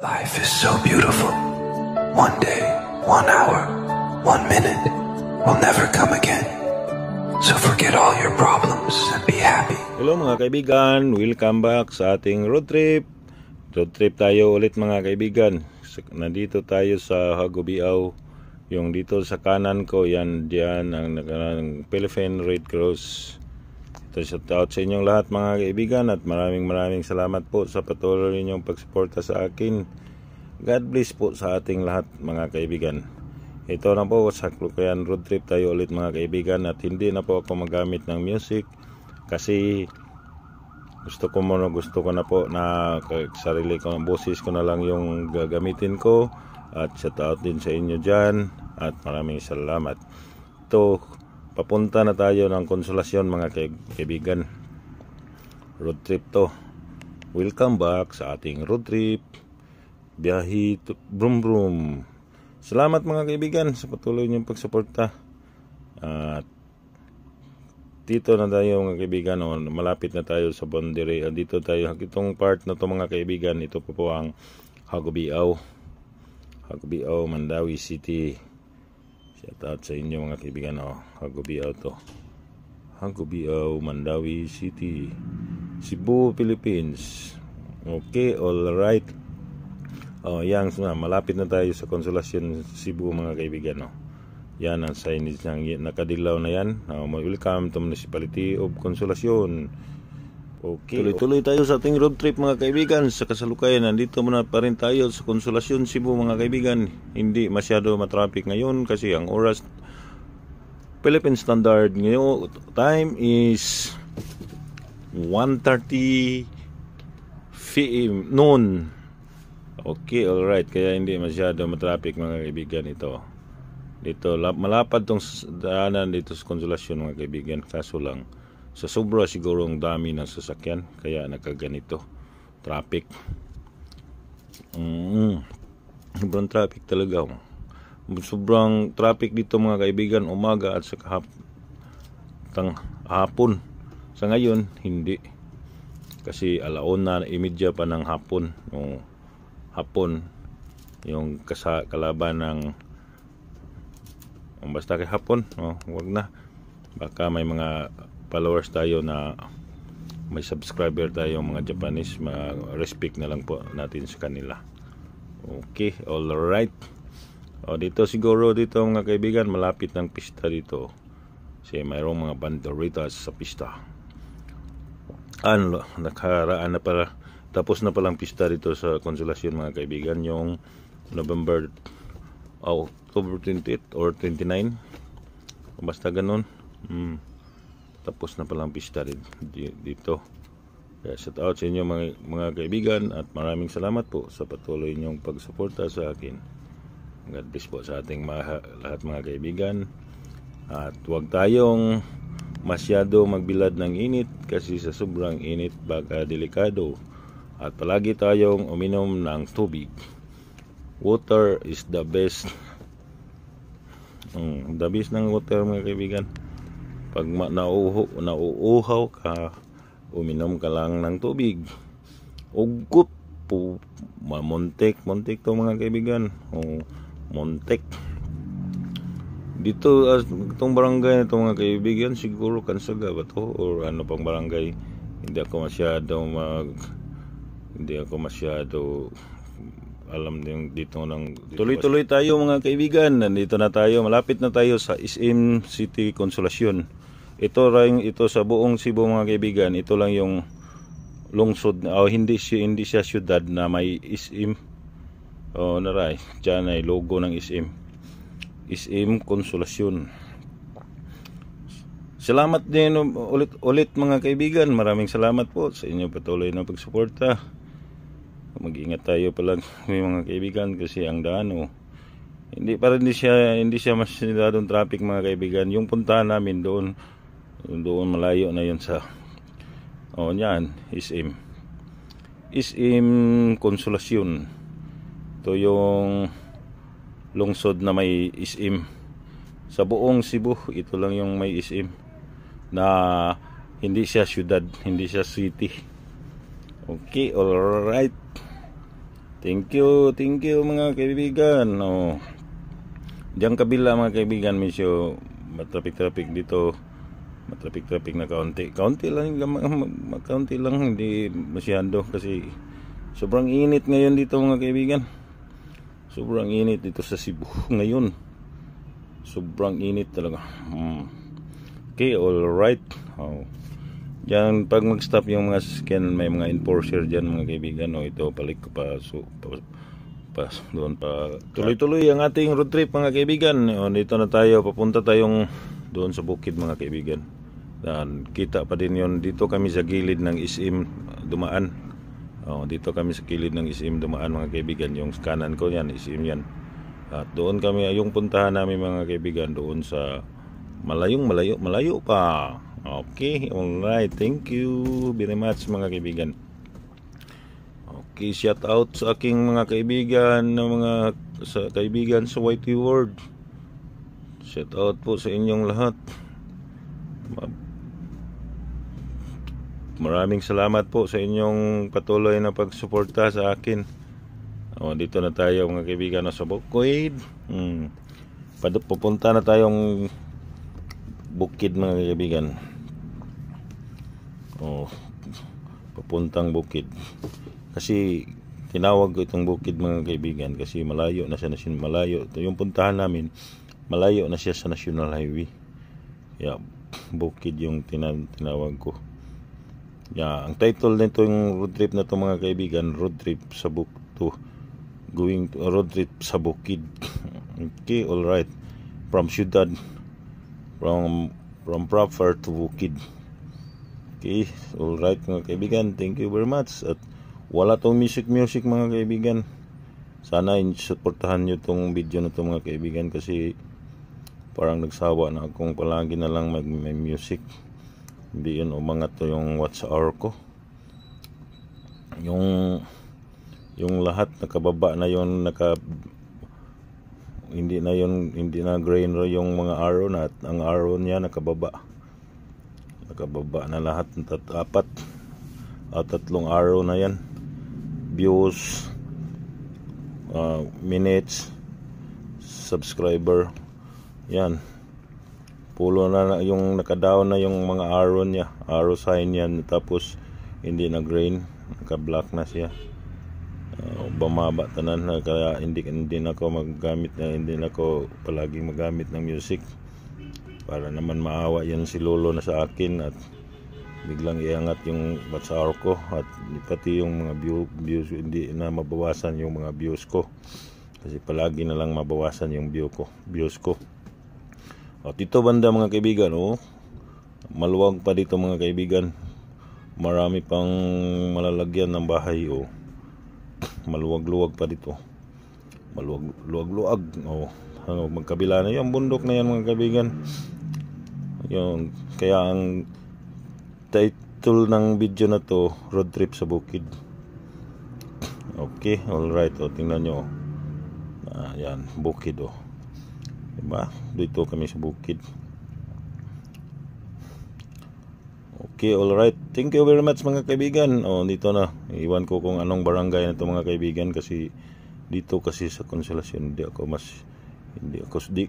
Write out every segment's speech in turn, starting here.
Life is so beautiful. One day, 1 hour, 1 minute will never come again. So forget all your problems and be happy. Hello mga kaibigan, welcome back sa ating road trip. Road trip tayo ulit mga kaibigan. Nandito tayo sa Hagubiao. Yung dito sa kanan ko, yan diyan ang Philippine Red Cross. Shout out sa inyong lahat mga kaibigan at maraming salamat po sa patuloy ninyong pagsuporta sa akin. God bless po sa ating lahat mga kaibigan. Ito na po sa Clucayan road trip tayo ulit mga kaibigan at hindi na po ako magamit ng music kasi gusto ko na po na sarili ko, boses ko na lang yung gagamitin ko. At shout out din sa inyo dyan at maraming salamat. Ito, papunta na tayo ng Konsolasyon mga kaibigan. Road trip to. Welcome back sa ating road trip. Biyahe to brum brum. Salamat mga kaibigan sa patuloy niyong pagsuporta. At dito na tayo mga kaibigan. Malapit na tayo sa boundary. Dito tayo. Itong part na to mga kaibigan. Ito po ang Hagubiao, Mandawi City. Shout out sa inyo mga kaibigan. Hagubiao to. Hagubiao, Mandawi City, Cebu, Philippines. Okay, alright. Yan, malapit na tayo sa Konsolasyon, Cebu mga kaibigan. Yan ang signage ng nakadilaw na yan. Welcome to Municipality of Konsolasyon. Okay, tuloy tayo sa ating road trip mga kaibigan. Sa kasalukuyan, nandito muna pa rin tayo sa Konsolasyon, Cebu mga kaibigan. Hindi masyado matraffic ngayon kasi ang oras Philippine Standard ngayon time is 1:30 PM noon. Okay, alright. Kaya hindi masyado matraffic mga kaibigan ito. Dito malapad tong daanan dito sa Konsolasyon mga kaibigan. Kaso lang sa sobra siguro ang dami ng sasakyan kaya nakaganito traffic. Sobrang traffic talaga. Sobrang traffic dito mga kaibigan umaga at sa hapon. Sa ngayon hindi kasi 1:30 pa ng hapon. Yung kalaban ng basta kay hapon. Wag na, baka may mga followers tayo na may subscriber tayo mga Japanese, respect na lang po natin sa kanila. Okay, alright. Dito siguro dito mga kaibigan malapit ng pista dito kasi mayroong mga banderitas sa pista. Nakaraan na pala, tapos na palang pista dito sa Konsolasyon mga kaibigan, yung October 28 or 29 basta ganun. Tapos na palang pista dito. Kaya shout out sa inyo mga kaibigan at maraming salamat po sa patuloy niyong pagsuporta sa akin. God bless po sa ating lahat mga kaibigan. At huwag tayong masyado magbilad ng init kasi sa sobrang init baka delikado. At palagi tayong uminom ng tubig. Water is the best. The best ng water mga kaibigan. Pag nauuhaw ka, uminom ka lang ng tubig. Ugot po, montek to mga kaibigan. Montek. Dito, itong barangay na ito mga kaibigan, siguro Kansaga ba to? Or ano pang barangay? Hindi ako masyado alam din dito tuloy tayo mga kaibigan. Nandito na tayo, malapit na tayo sa SM City Konsolasyon. Ito sa buong Cebu mga kaibigan, ito lang yung lungsod, hindi siya syudad na may SM. Naray, dyan ay logo ng SM Konsolasyon. Salamat din ulit mga kaibigan. Maraming salamat po sa inyong patuloy na pagsuporta. Mag-ingat tayo pala mga kaibigan kasi ang daan hindi siya masyadong traffic mga kaibigan. Yung puntahan namin doon malayo na yun sa yan SM Konsolasyon. Ito yung lungsod na may SM sa buong Cebu. Ito lang yung may SM na hindi siya syudad, hindi siya city. Okay, alright. Thank you mga kaibigan. Oh. Diyan kabila mga kaibigan, medyo matraffic dito. Matraffic na kaunti lang, hindi masyado kasi sobrang init ngayon dito mga kaibigan. Sobrang init dito sa Cebu ngayon. Sobrang init talaga. Okay, alright. Diyan pag mag-stop yung mga sasakyan, may mga enforcer diyan mga kaibigan. Ito balik ko pa doon pa. Tuloy-tuloy ang ating road trip mga kaibigan. Dito na tayo, papunta tayong doon sa bukid mga kaibigan. Dan kita pa din yon, dito kami sa gilid ng SM dumaan. Dito kami sa gilid ng SM dumaan mga kaibigan. Yung kanan ko yan, SM yan. At doon kami, yung puntahan namin mga kaibigan, doon sa malayo pa. Okay, alright. Thank you very much mga kaibigan. Okay, shout out sa aking mga kaibigan sa kaibigan sa YT World. Shout out po sa inyong lahat. Maraming salamat po sa inyong patuloy na pagsuporta sa akin. Dito na tayo mga kaibigan sa bukid. Pupunta na tayong bukid mga kaibigan. Papuntang bukid. Kasi tinawag ko itong bukid mga kaibigan kasi malayo na siya, yung puntahan namin malayo na siya sa National Highway. Bukid yung tinawag ko. Ang title nito yung road trip na to mga kaibigan, road trip sa road trip sa bukid. Okay, alright. From proper to bukid. Okay, alright mga kaibigan, thank you very much. At wala tong music mga kaibigan. Sana supportahan nyo tong video na to mga kaibigan kasi parang nagsawa na akong palagi na lang may music. Hindi yun umangat to yung watch hour ko. Yung lahat nakababa na yun, hindi na green yung mga arrow na, at ang arrow niya nakababa na lahat, tatlong arrow na yan. Views, minutes, subscriber, yan pulo na yung nakadaon na yung mga arrow niya, arrow sign yan. Tapos hindi na green, naka-black na siya. Bumaba tanan na, kaya hindi na ako palaging magamit ng music para naman maawa yan si lolo na sa akin at biglang iangat yung watch hour ko at pati yung mga views hindi na mabawasan yung mga views ko kasi palagi na lang mabawasan yung views ko. At ito banda mga kaibigan, maluwag pa dito mga kaibigan, marami pang malalagyan ng bahay. Maluwag-luwag pa dito, maluwag-luwag. Magkabila na yung bundok na yan mga kaibigan. Kaya ang title ng video na to, road trip sa bukid. Okay, alright. Tingnan nyo, yan, bukid. Diba? Dito kami sa bukid. Okay, alright. Thank you very much mga kaibigan. Dito na. Iwan ko kung anong barangay na to mga kaibigan kasi dito kasi sa Consolacion di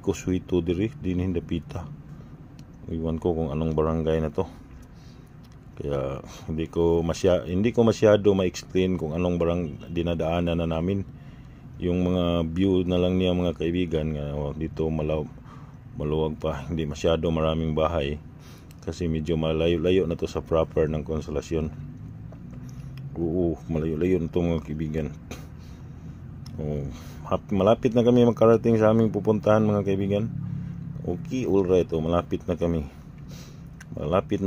ko suito diri din hindi pita. Iwan ko kung anong barangay na to. Kaya hindi ko masyado ma-explain kung anong dinadaanan na namin. Yung mga view na lang niya mga kaibigan. Dito maluwag pa, hindi masyado maraming bahay. Kasi medyo malayo-layo na to sa proper ng Consolacion. Malayo-layo na to mga kaibigan. Malapit na kami makarating sa aming pupuntahan mga kaibigan. Okay, alright. Malapit na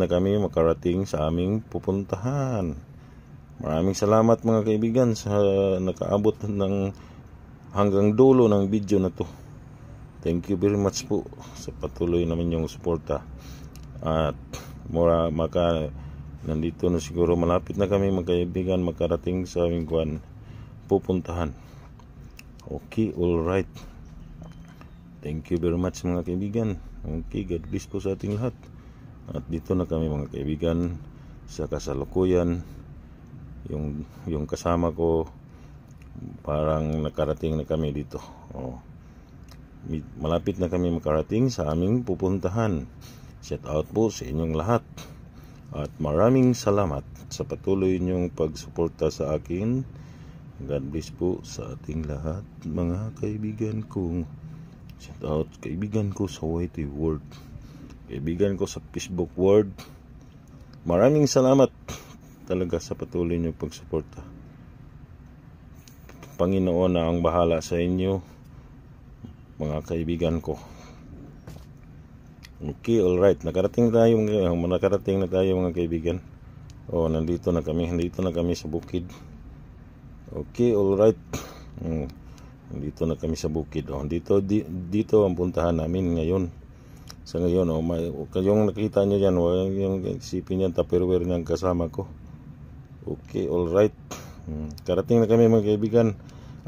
kami makarating sa aming pupuntahan. Maraming salamat mga kaibigan sa nakaabot ng hanggang dulo ng video na to. Thank you very much po sa patuloy naman yung suporta. At nandito na siguro, malapit na kami mga kaibigan makarating sa aming pupuntahan. Okay, alright. Thank you very much mga kaibigan. Okay, God bless po sa ating lahat. At dito na kami mga kaibigan sa kasalukuyan. Yung kasama ko Parang nakarating na kami dito. Malapit na kami makarating sa aming pupuntahan. Shout out po sa inyong lahat. At maraming salamat sa patuloy niyong pagsuporta sa akin. God bless po sa ating lahat, mga kaibigan ko. Shout out kaibigan ko sa YT World, kaibigan ko sa Facebook World. Maraming salamat talaga sa patuloy niyong pagsuporta. Panginoon na ang bahala sa inyo, mga kaibigan ko. Okay, alright. Nakarating na tayo mga kaibigan. Nandito na kami sa bukid. Okay, alright. Nandito na kami sa bukid. Dito ang puntahan namin ngayon. Sa ngayon, kayong nakita nyo yan, yung isipin yan, tupperware niyang kasama ko. Okay, alright. Karating na kami mga kaibigan.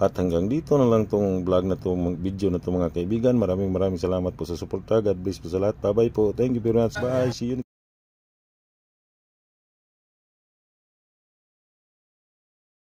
At hanggang dito na lang tong vlog na to, video na to mga kaibigan. Maraming salamat po sa suporta. God bless po sa lahat. Bye bye po. Thank you very much. Bye. See you.